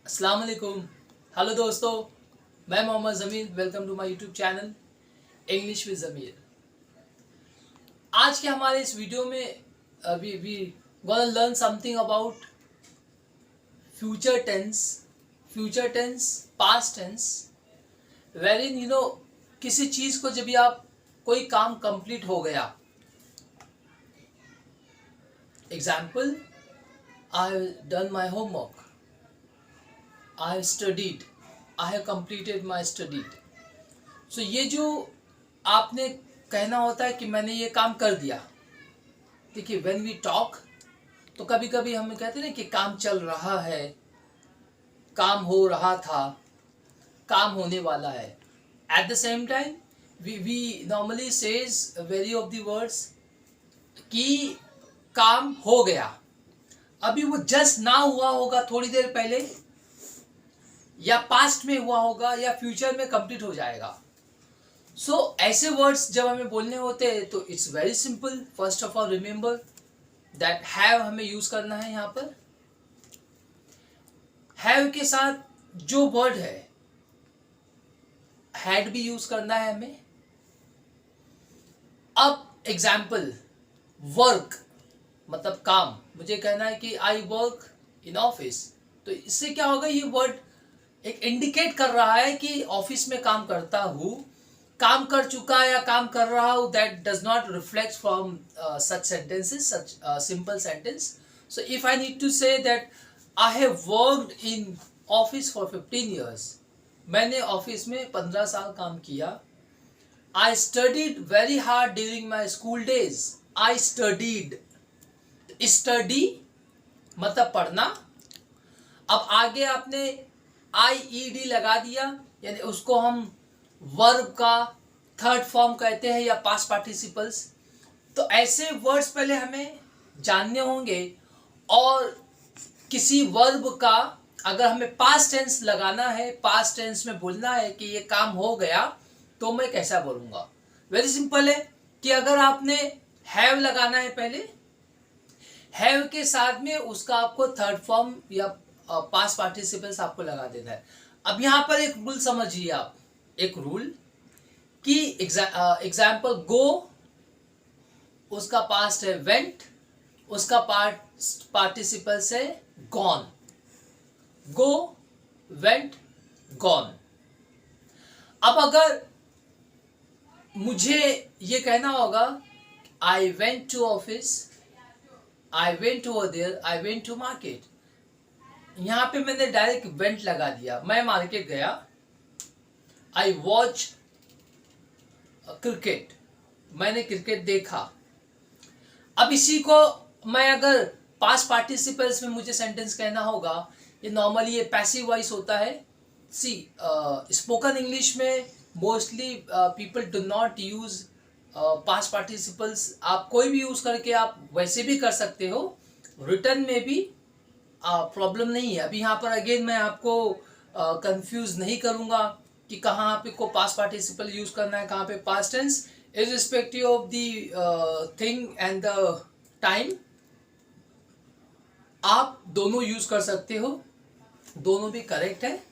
अस्सलाम वालेकुम। हेलो दोस्तों, मैं Mohammad Zameer. Welcome to my YouTube channel English with Zameer. आज के हमारे इस वीडियो में we gonna learn something about future tense. Future tense, past tense, वेरिन किसी चीज़ को जब भी आप कोई काम कंप्लीट हो गया, example, I have done my homework, I have studied, I have completed my studied. So ये जो आपने कहना होता है कि मैंने ये काम कर दिया। देखिए, व्हेन वी टॉक तो कभी कभी हम कहते हैं ना कि काम चल रहा है, काम हो रहा था, काम होने वाला है। At the same time we normally says very of the words कि काम हो गया। अभी वो जस्ट ना हुआ होगा, थोड़ी देर पहले, या पास्ट में हुआ होगा, या फ्यूचर में कंप्लीट हो जाएगा। ऐसे वर्ड्स जब हमें बोलने होते हैं तो it's very simple. First of all remember that have हमें यूज करना है। यहाँ पर हैव के साथ जो वर्ड है हैड भी यूज करना है हमें। अब एग्जाम्पल, वर्क मतलब काम, मुझे कहना है कि आई वर्क इन ऑफिस, तो इससे क्या होगा, ये वर्ड एक इंडिकेट कर रहा है कि ऑफिस में काम करता हूँ, काम कर चुका है या काम कर रहा हूँ। That does not reflect from such sentences, such simple sentence. So if I need to say that I have worked in office for 15 years, मैंने ऑफिस में 15 साल काम किया। I studied very hard during my school days, I studied. Study मतलब पढ़ना। अब आगे आपने IED लगा दिया, यानी उसको हम वर्ब का थर्ड फॉर्म कहते हैं या पास्ट पार्टिसिपल्स। तो ऐसे वर्ड्स पहले हमें जानने होंगे, और किसी वर्ब का अगर हमें पास्ट टेंस लगाना है, पास्ट टेंस में बोलना है कि ये काम हो गया, तो मैं कैसा बोलूँगा। वेरी सिंपल है कि अगर आपने हैव लगाना है, पहले हैव के साथ में उसका आपको थर्ड फॉर्म या पास्ट पार्टिसिपल्स आपको लगा देना है। अब यहाँ पर एक रूल समझिए आप, एक रूल कि एग्जाम्पल गो, उसका पास्ट है वेंट, उसका पार्टिसिपल्स है गॉन। गो, वेंट, गॉन। अब अगर मुझे ये कहना होगा I went to office, I went over there, I went to market, यहाँ पे मैंने डायरेक्ट वेंट लगा दिया, मैं मार्केट गया। आई वॉच क्रिकेट, मैंने क्रिकेट देखा। अब इसी को मैं अगर पास्ट पार्टिसिपल्स में मुझे सेंटेंस कहना होगा, ये नॉर्मली ये पैसिव वॉइस होता है। सी, स्पोकन इंग्लिश में mostly people do not use past participles. आप कोई भी यूज करके आप वैसे भी कर सकते हो, रिटर्न में भी प्रॉब्लम नहीं है। अभी यहाँ पर अगेन मैं आपको कंफ्यूज नहीं करूँगा कि कहाँ पे को पास्ट पार्टिसिपल यूज करना है, कहाँ पे past tense, irrespective of the thing and the time. आप दोनों यूज कर सकते हो, दोनों भी करेक्ट है।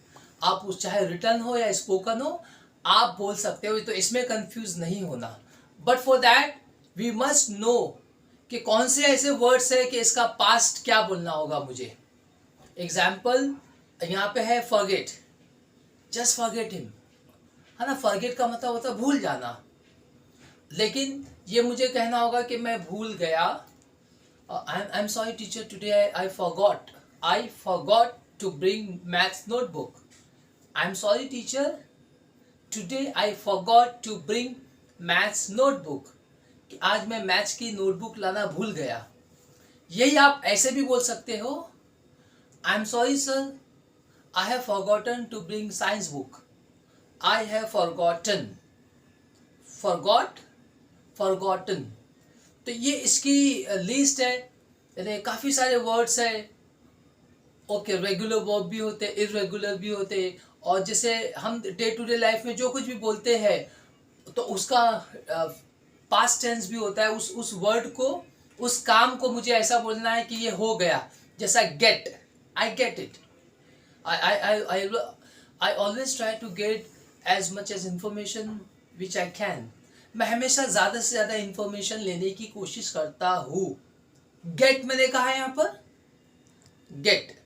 आप उस चाहे रिटर्न हो या स्पोकन हो, आप बोल सकते हो, तो इसमें कंफ्यूज नहीं होना। But for that we must know कि कौन से ऐसे वर्ड्स है कि इसका पास्ट क्या बोलना होगा मुझे। एग्जाम्पल यहाँ पे है फॉरगेट, जस्ट फॉरगेट हिम, है ना। फॉरगेट का मतलब होता है भूल जाना, लेकिन ये मुझे कहना होगा कि मैं भूल गया। I am sorry teacher, today I forgot to bring maths notebook. I am sorry teacher, today I forgot to bring maths notebook, कि आज मैं मैथ्स की नोटबुक लाना भूल गया। यही आप ऐसे भी बोल सकते हो, I am sorry sir, I have forgotten to bring science book. I have forgotten, forgot, forgotten. तो ये इसकी लिस्ट है, यानी काफ़ी सारे वर्ड्स है। ओके, रेगुलर वर्ब भी होते हैं, इरेगुलर भी होते हैं, और जैसे हम डे टू डे लाइफ में जो कुछ भी बोलते हैं तो उसका पास्ट टेंस भी होता है। उस वर्ड को, उस काम को मुझे ऐसा बोलना है कि ये हो गया। जैसा get, I get it, I always try to get as much as information which I can. मैं हमेशा ज़्यादा से ज़्यादा इंफॉर्मेशन लेने की कोशिश करता हूँ. गेट मैंने कहा है यहाँ पर, गेट.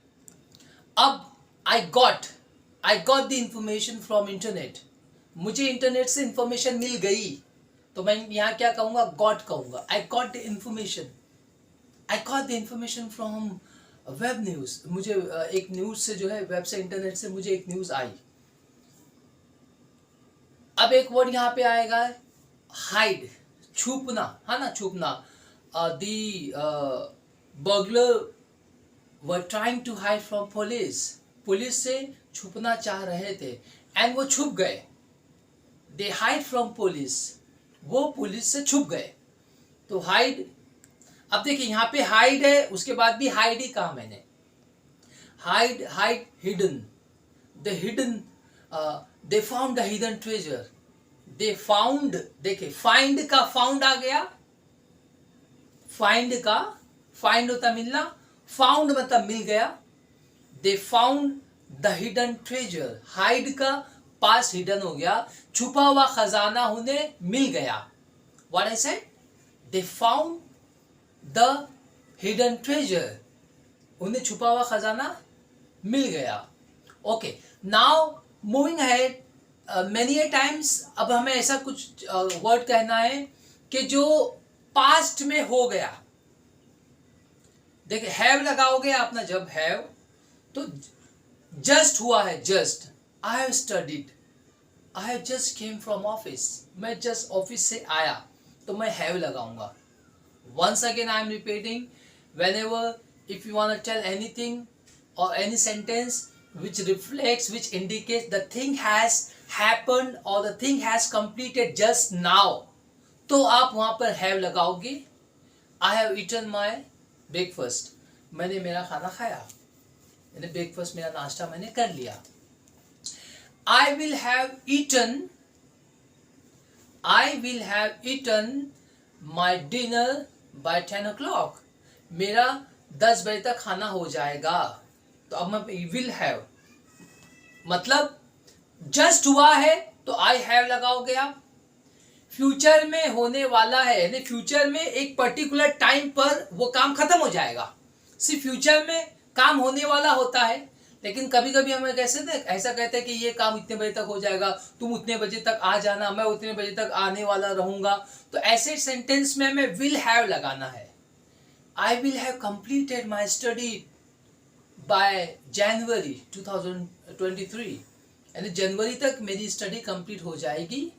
अब I got the information from internet. मुझे इंटरनेट से इंफॉर्मेशन मिल गई, तो मैं यहाँ क्या कहूँगा, गॉट कहूँगा. I got the information from web news. मुझे एक न्यूज़ से जो है, वेब से, इंटरनेट से मुझे एक न्यूज़ आई. अब एक वर्ड यहाँ पे आएगा, हाइड, छुपना, है ना, छुपना. The burglar were trying to hide from police. Police से छुपना चाह रहे थे, एंड वो छुप गए. दे हाइड फ्रॉम पुलिस, वो पुलिस से छुप गए. तो हाइड, अब देखिए यहाँ पे हाइड है, उसके बाद भी हाइड ही कहा मैंने. Hide, hidden. The hidden, they found the hidden treasure. They found, देखिए फाइंड का फाउंड आ गया. फाइंड का, फाइंड होता मिलना, फाउंड मतलब मिल गया. They found the hidden treasure. Hide का पास हिडन हो गया, छुपा हुआ खजाना उन्हें मिल गया. What I said, they found the hidden treasure. उन्हें छुपा हुआ खजाना मिल गया. Okay, now moving ahead, many ए टाइम्स, अब हमें ऐसा कुछ वर्ड कहना है कि जो पास्ट में हो गया. देखिए हैव लगाओगे आप ना, जब हैव, तो जस्ट हुआ है. Just, I have studied, I have just came from office. मैं जस्ट ऑफिस से आया, तो मैं हैव लगाऊंगा. Once again I am repeating, whenever if you want to tell anything or any sentence which reflects, which indicates the thing has happened or the thing has completed just now, तो आप वहां पर have लगाओगे. I have eaten my breakfast. मैंने मेरा खाना खाया, मैंने ब्रेकफास्ट, मेरा नाश्ता मैंने कर लिया. I will have eaten my dinner by 10 o'clock. मेरा 10 बजे तक खाना हो जाएगा. तो अब मैं will have, मतलब जस्ट हुआ है तो आई हैव लगाओगे आप. फ्यूचर में होने वाला है, यानी फ्यूचर में एक पर्टिकुलर टाइम पर वो काम खत्म हो जाएगा. सिर्फ फ्यूचर में काम होने वाला होता है, लेकिन कभी कभी हमें कैसे ऐसा कहते हैं कि ये काम इतने बजे तक हो जाएगा, तुम उतने बजे तक आ जाना, मैं उतने बजे तक आने वाला रहूंगा. तो ऐसे सेंटेंस में हमें विल हैव लगाना है. I will have completed my study by January 2023. यानी जनवरी तक मेरी स्टडी कंप्लीट हो जाएगी.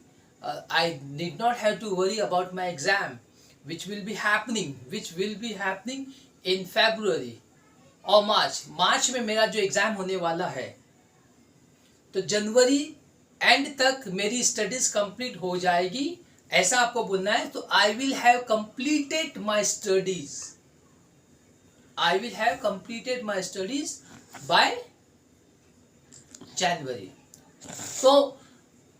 I need not have to worry about my exam which will be happening in February और मार्च में मेरा जो एग्जाम होने वाला है. तो जनवरी एंड तक मेरी स्टडीज कंप्लीट हो जाएगी, ऐसा आपको बोलना है. तो आई will have completed my studies. I will have completed my studies bye जनवरी. तो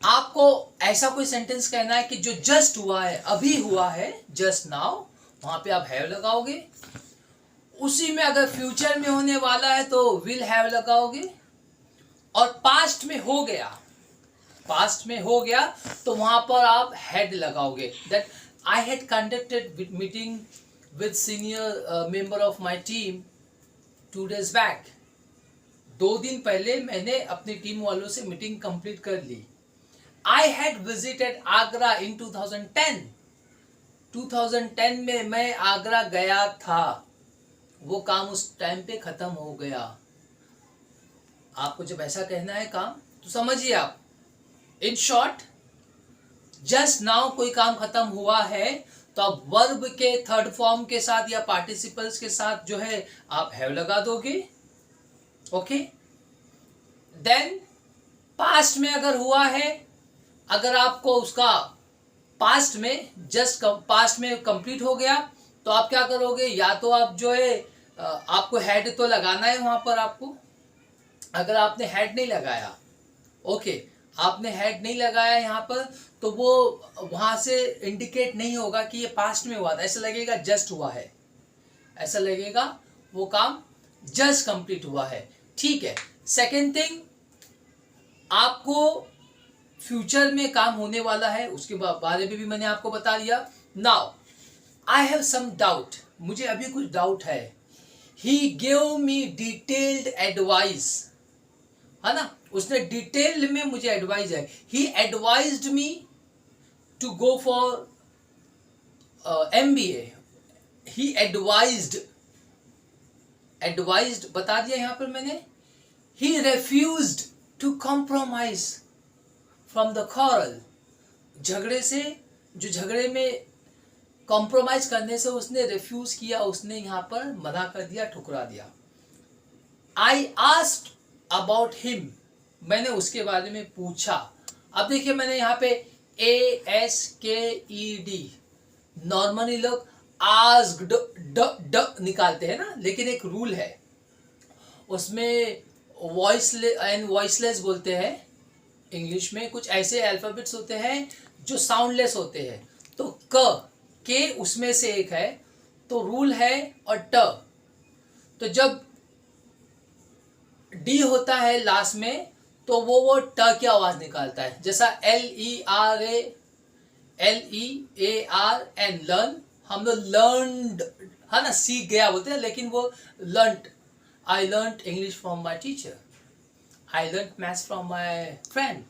आपको ऐसा कोई सेंटेंस कहना है कि जो जस्ट हुआ है, अभी हुआ है, जस्ट नाउ, वहां पे आप हैव लगाओगे. उसी में अगर फ्यूचर में होने वाला है तो विल हैव लगाओगे. और पास्ट में हो गया तो वहां पर आप हैड लगाओगे. That I had conducted meeting with senior member of my team 2 days back. 2 दिन पहले मैंने अपनी टीम वालों से मीटिंग कंप्लीट कर ली. आई हैड विजिटेड आगरा इन 2010. 2010 में मैं आगरा गया था. वो काम उस टाइम पे खत्म हो गया. आपको जब ऐसा कहना है काम, तो समझिए आप, इन शॉर्ट, जस्ट नाउ कोई काम खत्म हुआ है तो आप वर्ब के थर्ड फॉर्म के साथ या पार्टिसिपल्स के साथ जो है आप हैव लगा दोगे. ओके. देन पास्ट में अगर हुआ है, अगर आपको उसका पास्ट में कंप्लीट हो गया, तो आप क्या करोगे, या तो आप जो है आपको हेड तो लगाना है वहां पर आपको. अगर आपने हेड नहीं लगाया, ओके, आपने हेड नहीं लगाया यहाँ पर, तो वो वहां से इंडिकेट नहीं होगा कि ये पास्ट में हुआ था. ऐसा लगेगा जस्ट हुआ है, ऐसा लगेगा वो काम जस्ट कंप्लीट हुआ है. ठीक है. सेकेंड थिंग, आपको फ्यूचर में काम होने वाला है, उसके बारे में भी मैंने आपको बता दिया. Now I have some doubt, मुझे अभी कुछ डाउट है. He gave me detailed advice, है ना, उसने डिटेल में मुझे एडवाइस है. He advised me to go for MBA. He advised बता दिया यहाँ पर मैंने. He refused to compromise from the quarrel. झगड़े से, जो झगड़े में कॉम्प्रोमाइज करने से उसने रिफ्यूज किया, उसने यहाँ पर मना कर दिया, ठुकरा दिया. आई आस्क्ड अबाउट हिम, मैंने उसके बारे में पूछा. अब देखिए मैंने यहाँ पे ASKED, नॉर्मली लोग आस्क्ड ड निकालते हैं ना, लेकिन एक रूल है उसमें, वॉइसलेस बोलते हैं इंग्लिश में. कुछ ऐसे अल्फाबेट्स होते हैं जो साउंडलेस होते हैं. तो के उसमें से एक है, तो रूल है. और तो जब डी होता है लास्ट में, तो वो ट की आवाज निकालता है. जैसा LERN, लर्न, हम लोग लर्नड, है ना, सीख गया बोलते हैं, लेकिन वो learned. I learn English from my teacher, I learn maths from my friend.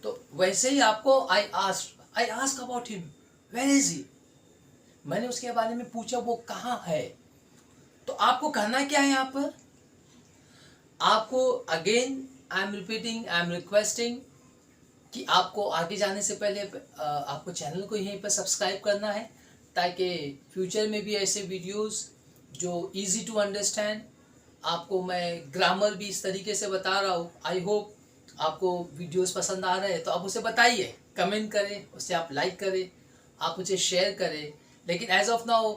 तो वैसे ही आपको I ask about him, where is he, मैंने उसके बारे में पूछा, वो कहाँ है. तो आपको कहना क्या है यहाँ पर, आपको again I am repeating, I am requesting कि आपको आगे जाने से पहले आपको चैनल को यहीं पर सब्सक्राइब करना है, ताकि फ्यूचर में भी ऐसे वीडियोस जो इजी टू अंडरस्टैंड, आपको मैं ग्रामर भी इस तरीके से बता रहा हूँ. आई होप आपको वीडियोस पसंद आ रहे हैं, तो आप उसे बताइए, कमेंट करें, उसे आप लाइक करें, आप मुझे शेयर करें. लेकिन एज ऑफ नाउ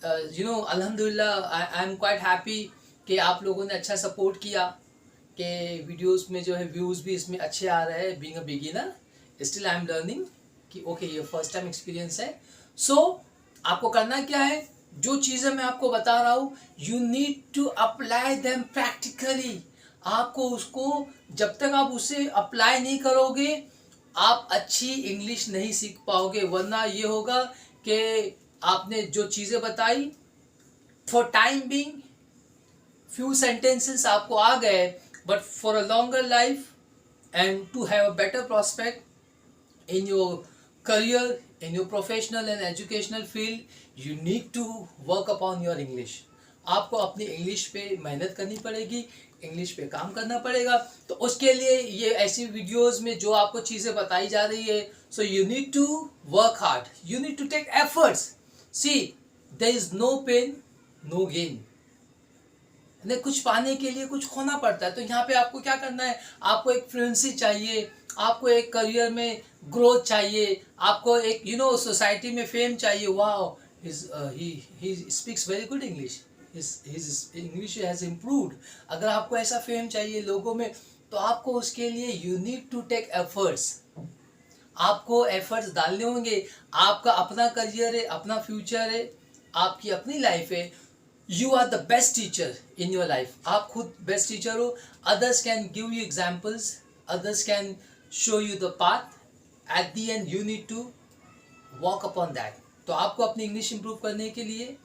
अल्हम्दुलिल्लाह आई एम क्वाइट हैप्पी कि आप लोगों ने अच्छा सपोर्ट किया, कि वीडियोस में जो है व्यूज़ भी इसमें अच्छे आ रहे हैं. Being a beginner still I am learning कि ओके ये फर्स्ट टाइम एक्सपीरियंस है. सो आपको करना क्या है, जो चीज़ें मैं आपको बता रहा हूँ, you need to apply them practically. आपको उसको, जब तक आप उसे अप्लाई नहीं करोगे, आप अच्छी इंग्लिश नहीं सीख पाओगे. वरना ये होगा कि आपने जो चीज़ें बताई, for time being few sentences आपको आ गए, but for a longer life and to have a better prospect in your career, in your professional and educational field, you need to work upon your English. आपको अपनी English पे मेहनत करनी पड़ेगी, English पे काम करना पड़ेगा. तो उसके लिए ये ऐसी वीडियोस में जो आपको चीज़ें बताई जा रही है, so you need to work hard, you need to take efforts. See, there is no pain no gain. कुछ पाने के लिए कुछ खोना पड़ता है. तो यहाँ पे आपको क्या करना है, आपको एक फ्लुएंसी चाहिए, आपको एक करियर में ग्रोथ चाहिए, आपको एक सोसाइटी में फेम चाहिए. Wow, he speaks very good English, his English has improved. अगर आपको ऐसा फेम चाहिए लोगों में, तो आपको उसके लिए you need to take efforts. आपको एफर्ट्स डालने होंगे. आपका अपना करियर है, अपना फ्यूचर है, आपकी अपनी लाइफ है. You are the best teacher in your life. आप खुद बेस्ट टीचर हो. Others can give you examples, others can show you the path. At the end you need to walk upon that. तो आपको अपनी English improve करने के लिए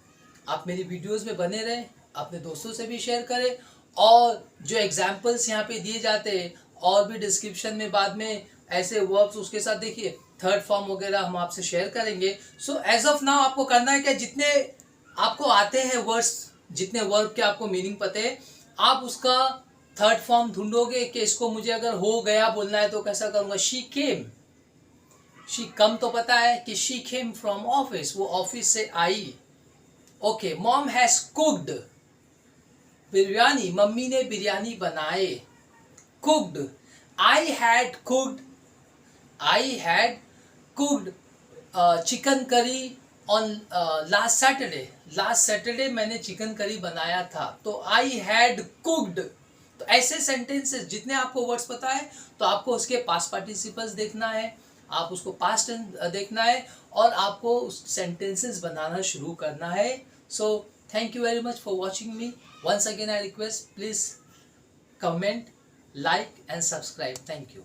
आप मेरी वीडियोस में बने रहें, अपने दोस्तों से भी शेयर करें, और जो एग्जाम्पल्स यहाँ पे दिए जाते हैं, और भी डिस्क्रिप्शन में बाद में ऐसे वर्ब्स उसके साथ देखिए, थर्ड फॉर्म वगैरह हम आपसे शेयर करेंगे. सो एज ऑफ नाउ आपको करना है क्या, जितने आपको आते हैं वर्ड्स, जितने वर्ब के आपको मीनिंग पता है, आप उसका थर्ड फॉर्म ढूंढोगे कि इसको मुझे अगर हो गया बोलना है तो कैसा करूँगा. शी केम, शी कम तो पता है कि शी केम फ्रॉम ऑफिस, वो ऑफिस से आई. Okay, mom has cooked, biryani, mummy ने बिरयानी बनाए. Cooked, I had cooked, I had cooked chicken curry on last Saturday. Last Saturday मैंने चिकन करी बनाया था. तो आई हैड कुक्ड. तो ऐसे सेंटेंसेस जितने आपको वर्ड्स पता है, तो आपको उसके पास्ट पार्टिसिपल्स देखना है, आप उसको पास्ट देखना है, और आपको उस सेंटेंसेस बनाना शुरू करना है. So thank you very much for watching me. Once again I request, please comment, like and subscribe. Thank you.